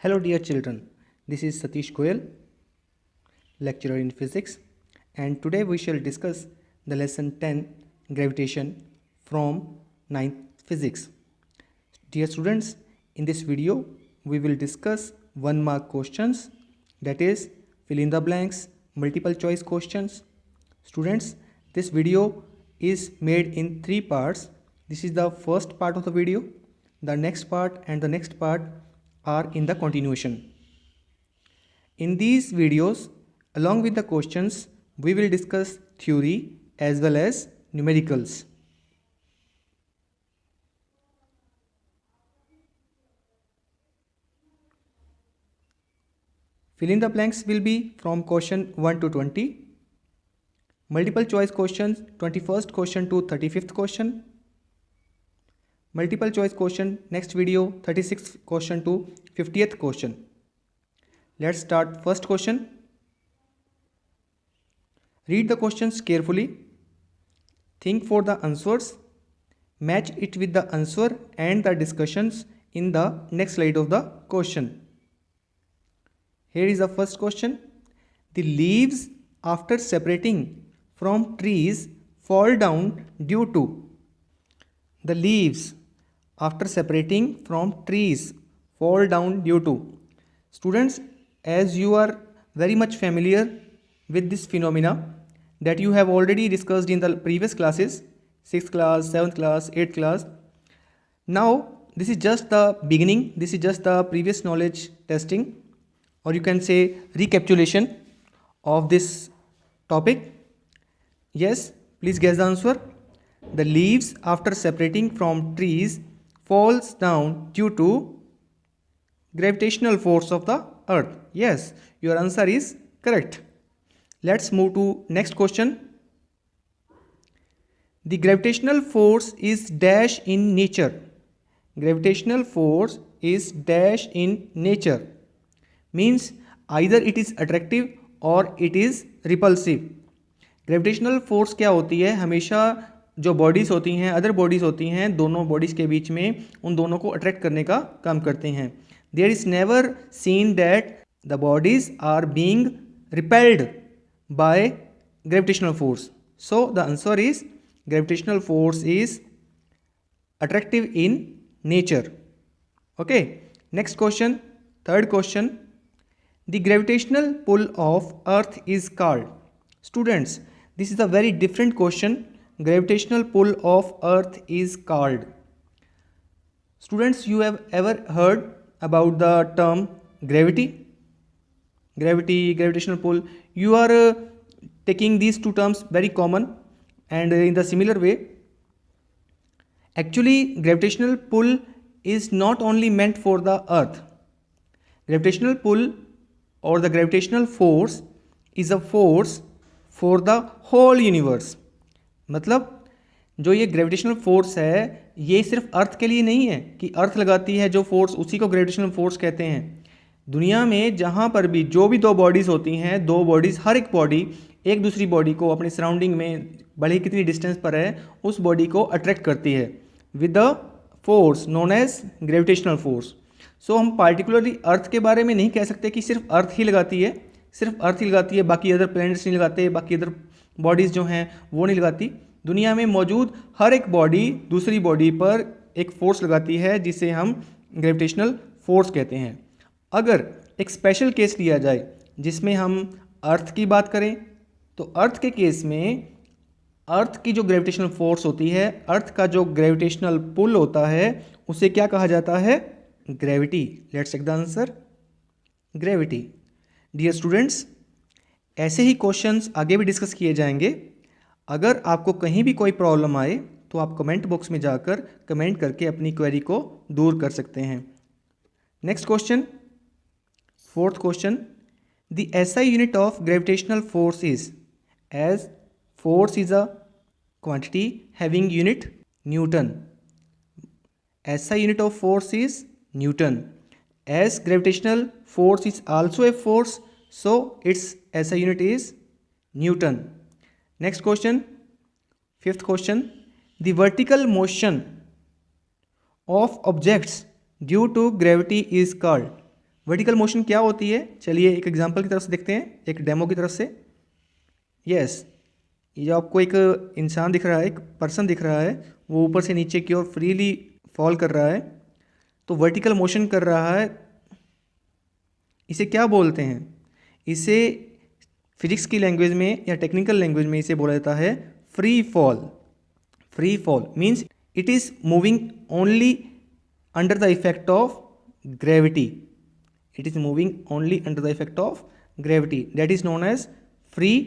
Hello dear children, this is Satish Goyal, lecturer in physics, and today we shall discuss the lesson 10 gravitation from 9th physics. Dear students, in this video we will discuss 1 mark questions, that is fill in the blanks, multiple choice questions. Students, this video is made in 3 parts. This is the first part of the video. The next part and the next part are in the continuation. In these videos, along with the questions, we will discuss theory as well as numericals. Fill in the blanks will be from question 1 to 20. Multiple choice questions 21st question to 35th question. Multiple choice question next video 36th question to 50th question. Let's start first question. Read the questions carefully. Think for the answers. Match it with the answer and the discussions in the next slide of the question. Here is the first question. The leaves after separating from trees fall down due to. The leaves after separating from trees fall down due to. Students, as you are very much familiar with this phenomena that you have already discussed in the previous classes, 6th class, 7th class, 8th class. Now, this is just the beginning. This is just the previous knowledge testing, or you can say recapitulation of this topic. Yes, please guess the answer. The leaves after separating from trees falls down due to gravitational force of the earth. Yes, your answer is correct. Let's move to next question. The gravitational force is dash in nature. Gravitational force is dash in nature. Means either it is attractive or it is repulsive. Gravitational force क्या होती है? हमेशा जो bodies होती हैं, other bodies होती हैं, दोनों बॉडीज़ के बीच में उन दोनों को अट्रैक्ट करने का काम करते हैं. There is never seen that the bodies are being repelled by gravitational force. So the answer is gravitational force is attractive in nature. Okay, next question, third question. The gravitational pull of earth is called. Students, this is a very different question. Gravitational pull of earth is called. Students, you have ever heard about the term gravity? Gravity, gravitational pull. You are taking these two terms very common and in the similar way. Actually, gravitational pull is not only meant for the earth. Gravitational pull or the gravitational force is a force for the whole universe. मतलब जो ये gravitational force है ये सिर्फ अर्थ के लिए नहीं है कि अर्थ लगाती है जो फोर्स उसी को ग्रेविटेशनल फोर्स कहते हैं. दुनिया में जहाँ पर भी जो भी दो बॉडीज़ होती हैं, दो बॉडीज़, हर एक बॉडी एक दूसरी बॉडी को अपने सराउंडिंग में भले ही कितनी डिस्टेंस पर है उस बॉडी को अट्रैक्ट करती है with the force known as gravitational force. So हम पार्टिकुलरली अर्थ के बारे में नहीं कह सकते कि सिर्फ अर्थ ही लगाती है, सिर्फ अर्थ ही लगाती है, बाकी अदर प्लैनेट्स नहीं लगाते, बाकी अदर बॉडीज़ जो हैं वो नहीं लगाती. दुनिया में मौजूद हर एक बॉडी दूसरी बॉडी पर एक फोर्स लगाती है जिसे हम ग्रेविटेशनल फोर्स कहते हैं. अगर एक स्पेशल केस लिया जाए जिसमें हम अर्थ की बात करें तो अर्थ के केस में अर्थ की जो ग्रेविटेशनल फोर्स होती है, अर्थ का जो ग्रेविटेशनल पुल होता है उसे क्या कहा जाता है? Gravity. Let's check the answer, gravity. Dear students, ऐसे ही क्वेश्चंस आगे भी डिस्कस किए जाएंगे. अगर आपको कहीं भी कोई प्रॉब्लम आए तो आप कमेंट बॉक्स में जाकर कमेंट करके अपनी क्वेरी को दूर कर सकते हैं. Next question, fourth question. The SI unit of gravitational force is. As force is a quantity having unit newton. SI unit of force is Newton. As gravitational force is also a force, so its SI unit is Newton. Next question, fifth question. The vertical motion of objects due to gravity is called. Vertical motion क्या होती है, चलिए एक example की तरफ से देखते हैं, एक डेमो की तरफ से। यस, ये जो आपको एक इंसान दिख रहा है, एक पर्सन दिख रहा है, वो ऊपर से नीचे की ओर फ्रीली फॉल कर रहा है, तो वर्टिकल मोशन कर रहा है। इसे क्या बोलते हैं? इसे फिजिक्स की लैंग्वेज में या टेक्निकल लैंग्वेज में इसे बोला जाता है free fall. Free fall means it is moving only under the effect of gravity. It is moving only under the effect of gravity. That is known as free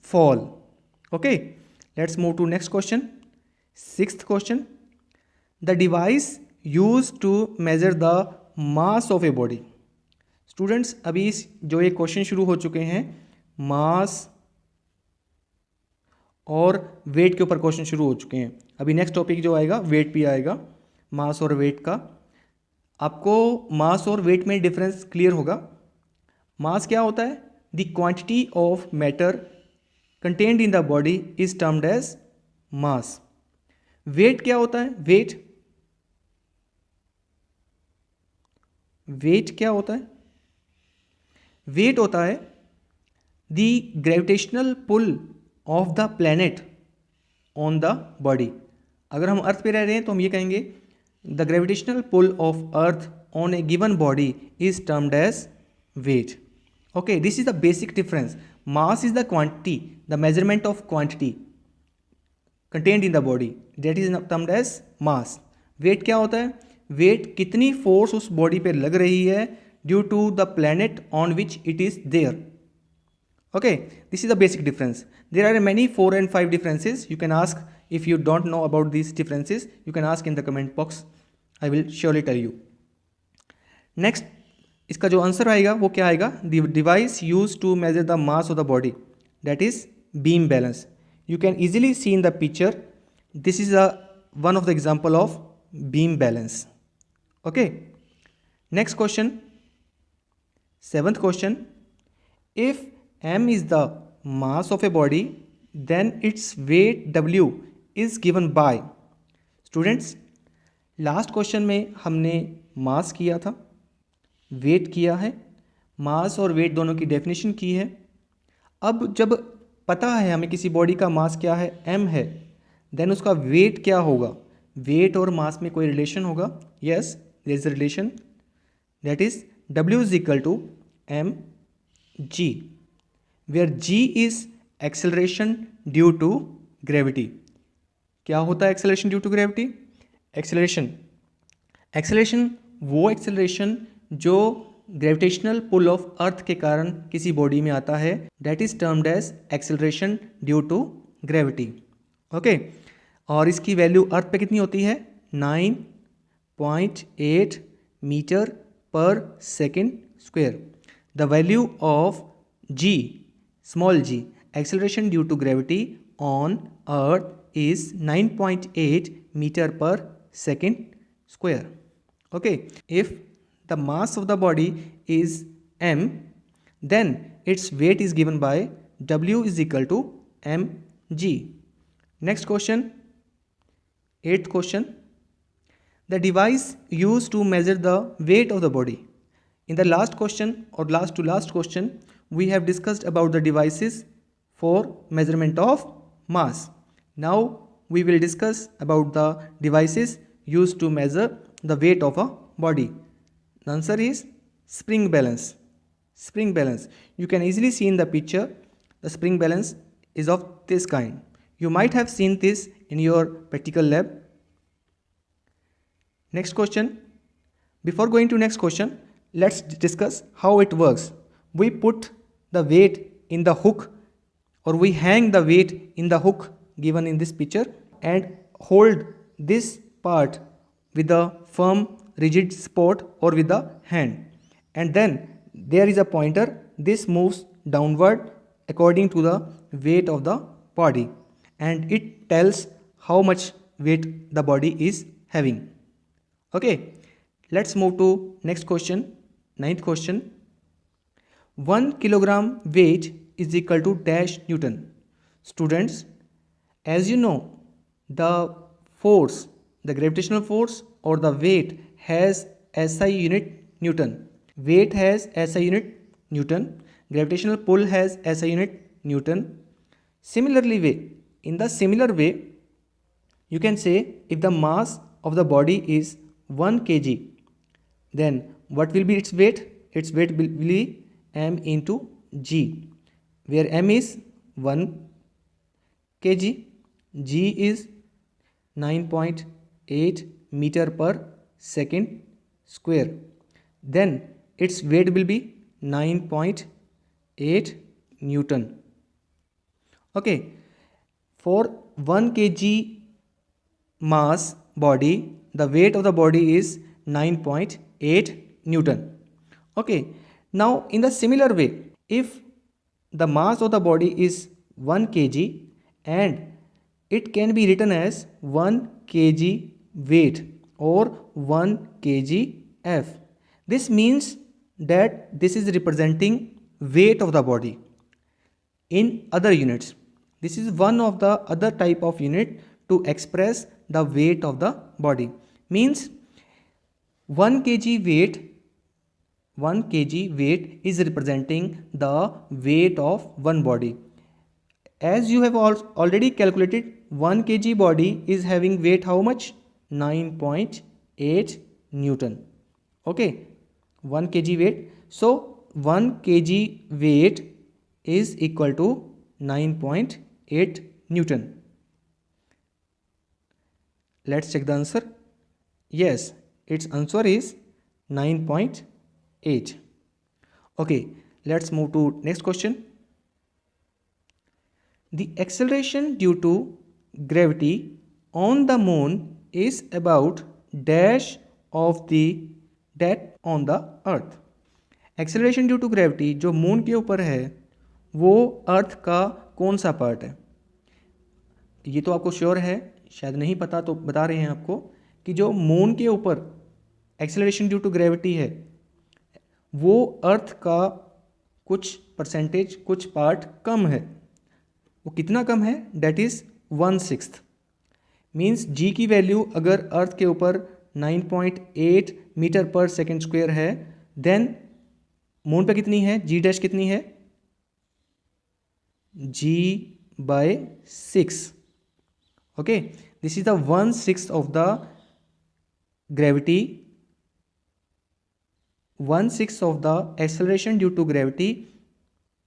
fall. Okay, let's move to next question. Sixth question. The device used to measure the mass of a body. Students, अभी जो ये question शुरू हो चुके हैं, मास और wait के ऊपर क्वेश्चन शुरू हो चुके हैं। अभी नेक्स्ट टॉपिक जो आएगा वेट भी आएगा, मास और वेट का। आपको मास और वेट में डिफरेंस क्लियर होगा। मास क्या होता है? The quantity of matter contained in the body is termed as mass. Weight क्या होता है? वेट क्या होता है? वेट होता है the gravitational pull of the planet on the body. अगर हम अर्थ पे रह रहे हैं तो हम ये कहेंगे the gravitational pull of earth on a given body is termed as weight. Okay, this is the basic difference. Mass is the quantity, the measurement of quantity contained in the body, that is termed as mass. Weight क्या होता है? Weight कितनी force उस body पे लग रही है due to the planet on which it is there. Okay, this is the basic difference. There are many 4 and 5 differences. You can ask if you don't know about these differences. You can ask in the comment box. I will surely tell you. Next, इसका जो answer आएगा वो क्या आएगा? The device used to measure the mass of the body, that is beam balance. You can easily see in the picture. This is one of the example of beam balance. Okay. Next question. 7th question. If m is the mass of a body, then its weight w is given by. Students, last question में हमने मास किया था, wait किया है, मास और wait दोनों की definition की है। अब जब पता है हमें किसी बॉडी का मास क्या है, m है, देन उसका वेट क्या होगा? वेट और मास में कोई रिलेशन होगा? Yes, there is a relation, that is w is equal to m g, where g is acceleration due to gravity. क्या होता है acceleration due to gravity? Acceleration वो एक्सेलरेशन जो ग्रेविटेशनल पुल ऑफ अर्थ के कारण किसी body में आता है, that is termed as acceleration due to gravity. Okay, और इसकी वैल्यू अर्थ पे कितनी होती है? 9.8 मीटर पर second square. The value of g, small g, acceleration due to gravity on earth is 9.8 meter per second square. Okay, if the mass of the body is m, then its weight is given by w is equal to mg. Next question, 8th question. The device used to measure the weight of the body. In the last question or last to last question, we have discussed about the devices for measurement of mass. Now we will discuss about the devices used to measure the weight of a body. The answer is spring balance. Spring balance. You can easily see in the picture, the spring balance is of this kind. You might have seen this in your practical lab. Next question. Before going to next question, let's discuss how it works. We put the weight in the hook, or we hang the weight in the hook given in this picture and hold this part with a firm rigid support or with the hand, and then there is a pointer. This moves downward according to the weight of the body, and it tells how much weight the body is having. Okay, let's move to next question. 9th question. 1 kilogram weight is equal to dash Newton. Students, as you know, the force, the gravitational force or the weight has SI unit Newton. weight has SI unit Newton, gravitational pull has SI unit Newton. Similarly way, in the similar way, you can say if the mass of the body is 1 kg, then what will be its weight? Its weight will be m into g, where m is 1 kg, g is 9.8 meter per second square. Then its weight will be 9.8 Newton. Okay, for 1 kg mass body, the weight of the body is 9.8 Newton. Okay, now in the similar way, if the mass of the body is 1 kg and it can be written as 1 kg weight or 1 kg F. This means that this is representing weight of the body in other units. This is one of the other type of unit to express the weight of the body. Means 1 kg weight is representing the weight of one body. As you have already calculated, 1 kg body is having weight how much? 9.8 Newton. Okay, 1 kg weight. So 1 kg weight is equal to 9.8 Newton. Let's check the answer. Yes, its answer is 9.8. Okay, let's move to next question. The acceleration due to gravity on the moon is about dash of the that on the earth. Acceleration due to gravity जो moon के ऊपर है वो अर्थ का कौन सा part है? ये तो आपको श्योर है, शायद नहीं पता तो बता रहे हैं आपको कि जो मून के ऊपर एक्सेलरेशन ड्यू टू ग्रेविटी है वो अर्थ का कुछ परसेंटेज, कुछ पार्ट कम है. वो कितना कम है? That is 1/6. मीन्स जी की वैल्यू अगर अर्थ के ऊपर 9.8 मीटर पर सेकेंड स्क्वायर है, देन मून पे कितनी है? जी डैश कितनी है? g/6. Okay, this is the 1/6 of the gravity, 1/6 of the acceleration due to gravity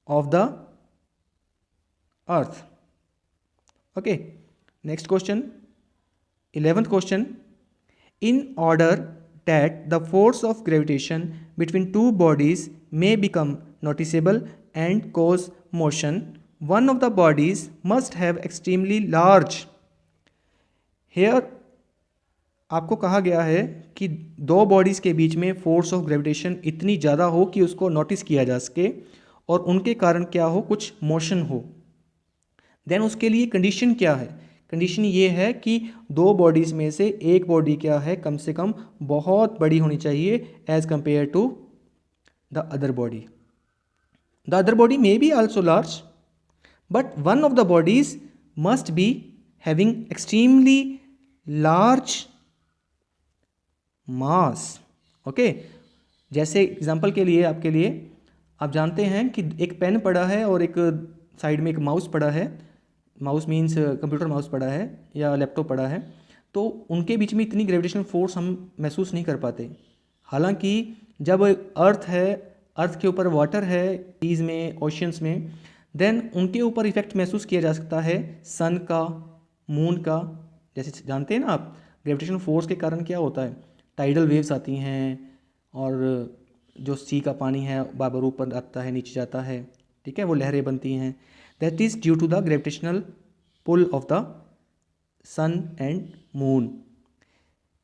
of the earth. Okay, next question, 11th question. In order that the force of gravitation between two bodies may become noticeable and cause motion, one of the bodies must have extremely large. Here आपको कहा गया है कि दो bodies के बीच में force of gravitation इतनी ज़्यादा हो कि उसको नोटिस किया जा सके और उनके कारण क्या हो? कुछ मोशन हो. देन उसके लिए कंडीशन क्या है? कंडीशन ये है कि दो बॉडीज़ में से एक बॉडी क्या है? कम से कम बहुत बड़ी होनी चाहिए as compare to the other body. The other body may be also large, but one of the bodies must be having extremely large mass. Okay, जैसे एग्जांपल के लिए आपके लिए आप जानते हैं कि एक पेन पड़ा है और एक साइड में एक माउस पड़ा है. माउस मीन्स कंप्यूटर माउस पड़ा है या लैपटॉप पड़ा है, तो उनके बीच में इतनी ग्रेविटेशनल फोर्स हम महसूस नहीं कर पाते. हालांकि जब अर्थ है, अर्थ के ऊपर वाटर है, सीज में, ओशियंस में, देन उनके ऊपर इफेक्ट महसूस किया जा सकता है सन का, मून का. जैसे जानते हैं ना आप, ग्रेविटेशनल फोर्स के कारण क्या होता है? टाइडल वेव्स आती हैं और जो सी का पानी है बार ऊपर आता है, नीचे जाता है, ठीक है, वो लहरें बनती हैं. That is due to the gravitational pull of the sun and moon.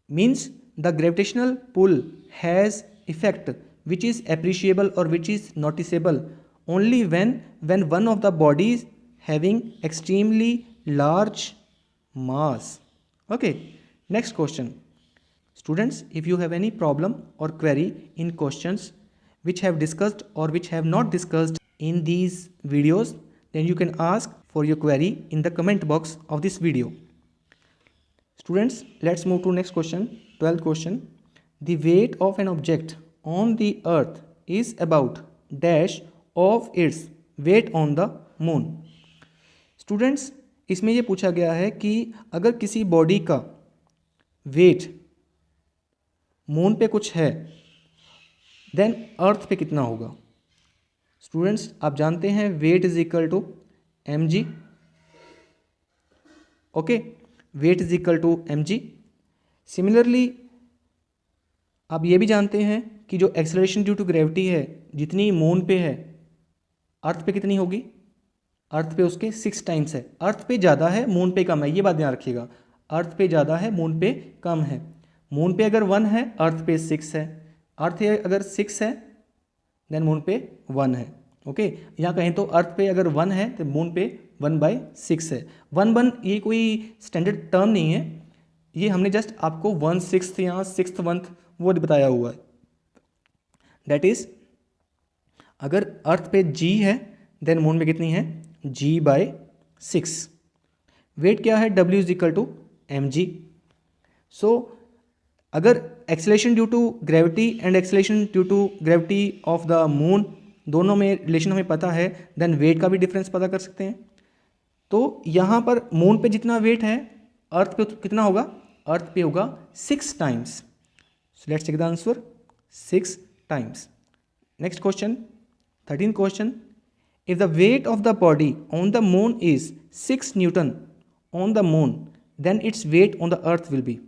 Means the gravitational pull has effect which is appreciable और which is noticeable only when one of the bodies having extremely large mass. Okay, next question. Students, if you have any problem or query in questions which have discussed or which have not discussed in these videos, then you can ask for your query in the comment box of this video. Students, let's move to next question, 12th question. The weight of an object on the earth is about dash of its weight on the moon. Students, इसमें ये पूछा गया है कि अगर किसी body का wait moon पे कुछ है देन अर्थ पे कितना होगा। स्टूडेंट्स, आप जानते हैं weight is equal to mg। Okay, weight is equal to mg। Similarly आप ये भी जानते हैं कि जो एक्सेलरेशन ड्यू टू ग्रेविटी है जितनी मून पे है अर्थ पे कितनी होगी। अर्थ पे उसके 6 टाइम्स है। अर्थ पे ज़्यादा है मून पे कम है, ये बात ध्यान रखिएगा। अर्थ पे ज़्यादा है मून पे कम है। मून पे अगर 1 है अर्थ पे 6 है। अर्थ पे अगर 6 है देन मून पे 1 है। ओके, यहाँ कहें तो अर्थ पे अगर 1 है तो मून पे 1/6 है। 1/1 ये कोई स्टैंडर्ड टर्म नहीं है, ये हमने जस्ट आपको 1/6 या 6/1 वो बताया हुआ है। दैट इज अगर अर्थ पे g है देन मून पे कितनी है g/6। वेट क्या है w is equal to mg। So अगर acceleration due to gravity and acceleration due to gravity of the moon दोनों में रिलेशन हमें पता है देन वेट का भी डिफरेंस पता कर सकते हैं। तो यहाँ पर मून पे जितना वेट है अर्थ पे कितना होगा, अर्थ पे होगा 6 times. So let's take the answer 6 times. Next question 13th question, if the weight of the body on the moon is 6 newton on the moon then its weight on the earth will be.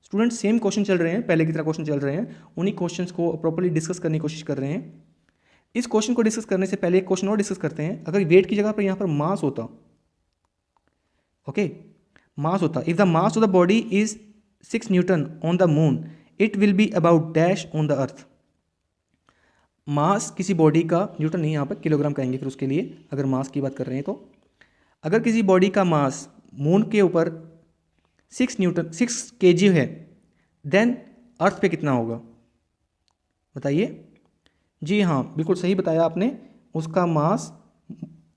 Student, same question चल रहे हैं, पहले की तरह question चल रहे हैं, उन्हीं क्वेश्चंस को प्रॉपर्ली डिस्कस करने की कोशिश कर रहे हैं। इस क्वेश्चन को डिस्कस करने से पहले एक क्वेश्चन और डिस्कस करते हैं। अगर वेट की जगह पर यहाँ पर मास होता, ओके, मास होता, if the mass of the body is 6 newton on the moon it will be about dash on the earth. Mass किसी बॉडी का, न्यूटन नहीं, यहाँ पर किलोग्राम कहेंगे फिर उसके लिए अगर मास की बात कर रहे हैं तो। अगर किसी बॉडी का मास मून के ऊपर 6 kg है देन अर्थ पे कितना होगा बताइए। जी हाँ, बिल्कुल सही बताया आपने, उसका मास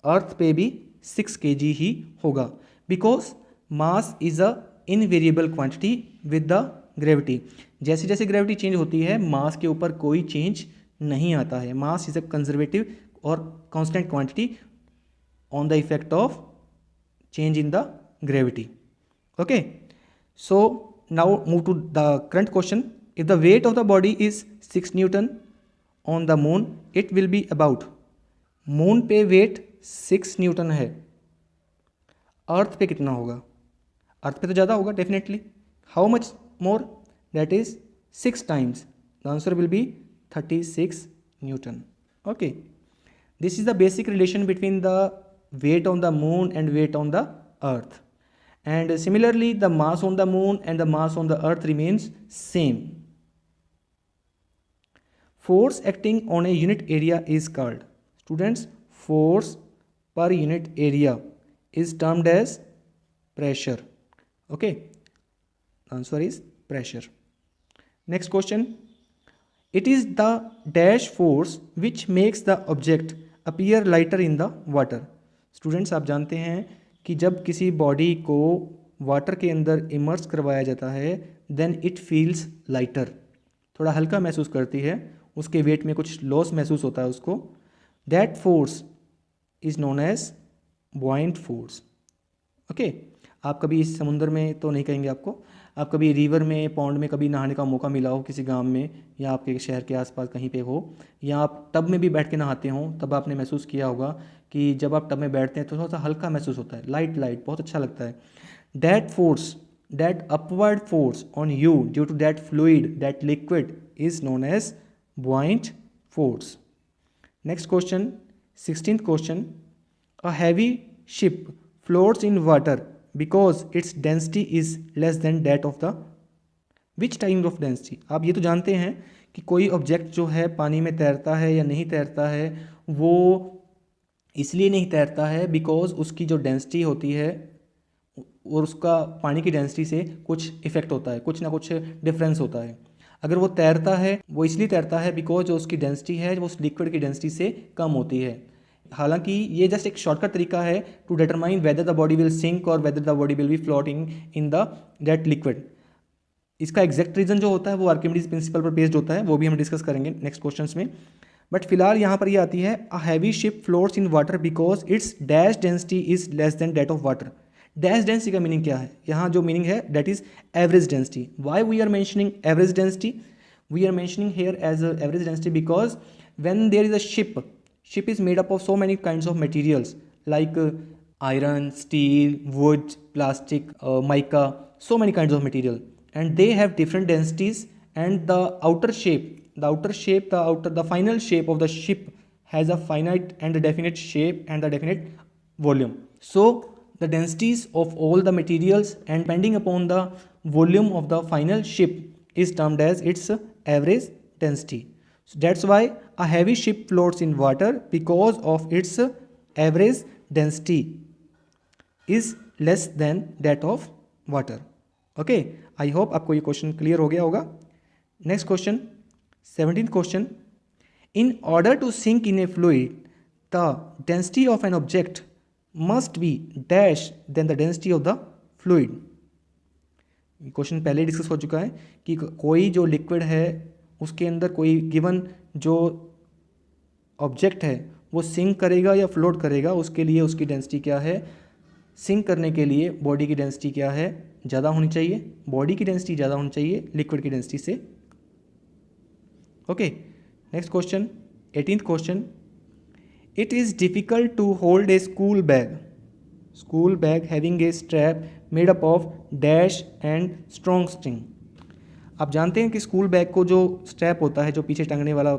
अर्थ पे भी 6 kg ही होगा because mass is a invariable quantity with the gravity. जैसे जैसे ग्रेविटी चेंज होती है मास के ऊपर कोई चेंज नहीं आता है। मास इज़ अ कंजर्वेटिव और constant quantity on the effect of change in the gravity. Okay, so now move to the current question. If the weight of the body is 6 Newton on the moon, it will be about, moon पे wait 6 Newton है, अर्थ पे कितना होगा। अर्थ पे तो ज़्यादा होगा definitely. How much more, that is 6 times. The answer will be 36 Newton. Okay, this is the basic relation between the weight on the moon and weight on the earth, and similarly the mass on the moon and the mass on the earth remains same. Force acting on a unit area is called, students, force per unit area is termed as pressure. Okay, the answer is pressure. Next question, it is the dash force which makes the object appear lighter in the water. Students, आप जानते हैं कि जब किसी body को water के अंदर immerse करवाया जाता है देन इट फील्स लाइटर, थोड़ा हल्का महसूस करती है, उसके वेट में कुछ लॉस महसूस होता है उसको। That force is known as buoyant force. Okay, आप कभी इस समुंदर में तो नहीं कहेंगे आपको, आप कभी रिवर में, पॉन्ड में कभी नहाने का मौका मिला हो किसी गांव में या आपके शहर के आसपास कहीं पे हो, या आप टब में भी बैठ के नहाते हों, तब आपने महसूस किया होगा कि जब आप टब में बैठते हैं तो थोड़ा सा हल्का महसूस होता है, लाइट लाइट, बहुत अच्छा लगता है। That force, that upward force on you due to that fluid, that liquid is known as buoyant force. Next question, 16th question, a heavy ship floats in water because its density is less than that of the which type of density. आप ये तो जानते हैं कि कोई object जो है पानी में तैरता है या नहीं तैरता है, वो इसलिए नहीं तैरता है बिकॉज उसकी जो डेंसिटी होती है और उसका पानी की डेंसिटी से कुछ इफेक्ट होता है, कुछ ना कुछ डिफरेंस होता है। अगर वो तैरता है वो इसलिए तैरता है बिकॉज जो उसकी डेंसिटी है वो उस लिक्विड की डेंसिटी से कम होती है। हालांकि ये जस्ट एक शॉर्टकट तरीका है to determine whether the body will sink और whether the body will be floating in the that liquid. इसका एग्जैक्ट रीज़न जो होता है वो आर्किमिडीज प्रिंसिपल पर बेस्ड होता है, वो भी हम डिस्कस करेंगे नेक्स्ट क्वेश्चंस में। बट फिलहाल यहाँ पर ये आती है, a heavy ship floats in water because its dash density is less than that of water. Dash density का मीनिंग क्या है? यहाँ जो मीनिंग है that is average density. Why we are mentioning average density? We are mentioning here as a average density because when there is a ship is made up of so many kinds of materials like iron, steel, wood, plastic, mica, so many kinds of material, and they have different densities, and the final shape of the ship has a finite and a definite shape and a definite volume. So the densities of all the materials and depending upon the volume of the final ship is termed as its average density. So that's why a heavy ship floats in water because of its average density is less than that of water. Okay, I hope आपको ये question clear हो गया होगा। Next question, 17th question, in order to sink in a fluid the density of an object must be dash than the density of the fluid. Question पहले discuss हो चुका है कि कोई जो लिक्विड है उसके अंदर कोई गिवन जो ऑब्जेक्ट है वो सिंक करेगा या फ्लोट करेगा, उसके लिए उसकी डेंसिटी क्या है। सिंक करने के लिए बॉडी की डेंसिटी क्या है, ज़्यादा होनी चाहिए, बॉडी की डेंसिटी ज़्यादा होनी चाहिए लिक्विड की डेंसिटी से। Okay, next question, 18th question, it is difficult to hold a school bag having a strap made up of dash and strong string. आप जानते हैं कि स्कूल बैग को जो स्ट्रैप होता है, जो पीछे टांगने वाला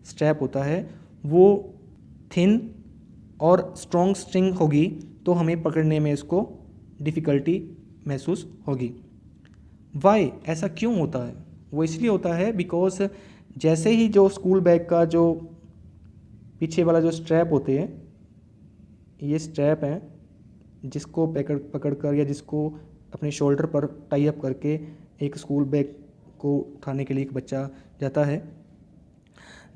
स्ट्रैप होता है, वो थिन और स्ट्रॉन्ग स्ट्रिंग होगी तो हमें पकड़ने में इसको डिफ़िकल्टी महसूस होगी। वाई, ऐसा क्यों होता है? वो इसलिए होता है बिकॉज जैसे ही जो स्कूल बैग का जो पीछे वाला जो स्ट्रैप होते हैं, ये स्ट्रैप हैं जिसको पकड़ कर या जिसको अपने शोल्डर पर टाई अप करके एक स्कूल बैग को उठाने के लिए एक बच्चा जाता है।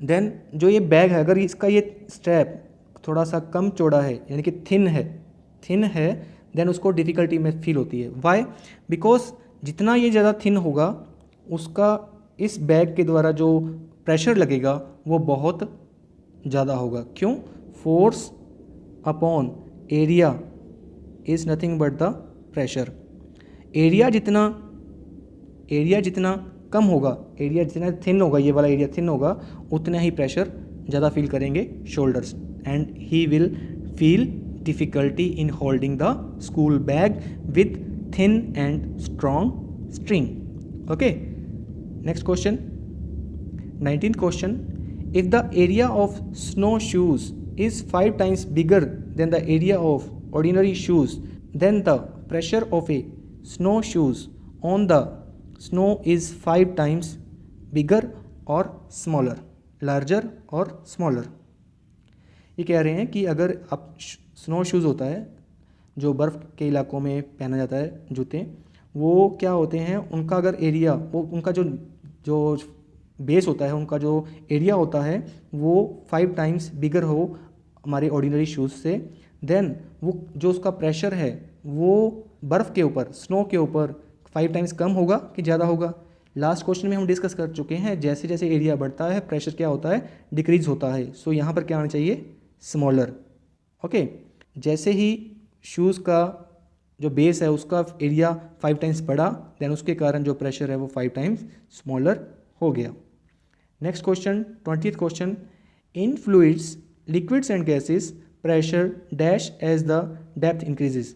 देन जो ये बैग है, अगर इसका ये स्ट्रैप थोड़ा सा कम चौड़ा है यानी कि थिन है देन उसको डिफ़िकल्टी में फील होती है। वाई? बिकॉज जितना ये ज़्यादा थिन होगा उसका इस बैग के द्वारा जो प्रेशर लगेगा वो बहुत ज़्यादा होगा। क्यों? Force upon area is nothing but the pressure. Area जितना कम होगा, एरिया जितना थिन होगा, ये वाला एरिया थिन होगा, उतना ही प्रेशर ज़्यादा फील करेंगे shoulders, and he will feel difficulty in holding the school bag with thin and strong string. Okay, next question, 19th question, if the area of snow shoes is 5 times bigger than the area of ordinary shoes, then the pressure of a snowshoes on the snow is 5 times bigger or smaller, larger or smaller। ये कह रहे हैं कि अगर आप snow shoes होता है जो बर्फ़ के इलाकों में पहना जाता है जूते, वो क्या होते हैं, उनका अगर एरिया, वो उनका जो बेस होता है, उनका जो एरिया होता है वो 5 टाइम्स बिगर हो हमारे ऑर्डिनरी शूज़ से, देन वो जो उसका प्रेशर है वो बर्फ़ के ऊपर, स्नो के ऊपर 5 टाइम्स कम होगा कि ज़्यादा होगा। लास्ट क्वेश्चन में हम डिस्कस कर चुके हैं, जैसे जैसे एरिया बढ़ता है प्रेशर क्या होता है, डिक्रीज होता है। सो यहाँ पर क्या आना चाहिए, स्मॉलर। ओके, जैसे ही शूज़ का जो बेस है उसका एरिया 5 टाइम्स बढ़ा, देन उसके कारण जो प्रेशर है वो 5 टाइम्स स्मॉलर हो गया। Next question, 20th question, in fluids, liquids and gases pressure dash as the depth increases.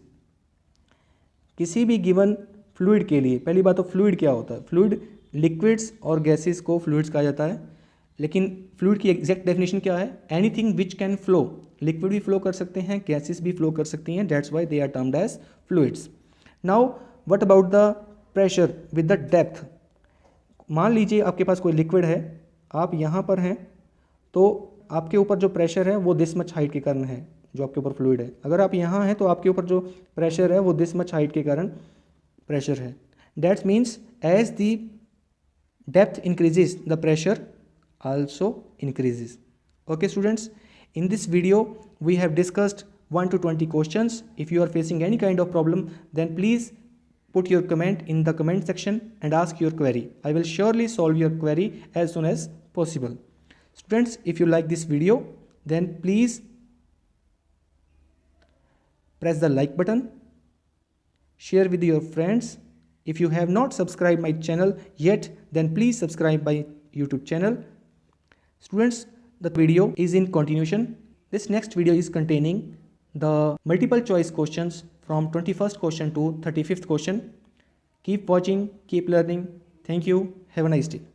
किसी भी गिवन फ्लूइड के लिए, पहली बात तो फ्लूइड क्या होता है, फ्लूइड लिक्विड्स और गैसेस को फ्लूइड्स कहा जाता है, लेकिन फ्लूइड की एग्जैक्ट डेफिनेशन क्या है, anything which can flow. Liquid भी फ्लो कर सकते हैं, गैसेस भी फ्लो कर सकती हैं, that's why they are termed as fluids. Now what about the pressure with the depth. मान लीजिए आपके पास कोई लिक्विड है, आप यहाँ पर हैं, तो आपके ऊपर जो प्रेशर है वो दिस मच हाइट के कारण है, जो आपके ऊपर फ्लूइड है। अगर आप यहाँ हैं तो आपके ऊपर जो प्रेशर है वो दिस मच हाइट के कारण प्रेशर है। That means as the depth increases the pressure also increases. Okay students, in this video we have discussed 1 to 20 questions. If you are facing any kind of problem, then please put your comment in the comment section and ask your query. I will surely solve your query as soon as possible. Students, if you like this video, then please press the like button, share with your friends. If you have not subscribed my channel yet, then please subscribe my YouTube channel. Students, the video is in continuation. This next video is containing the multiple choice questions from 21st question to 35th question. Keep watching, keep learning. Thank you. Have a nice day.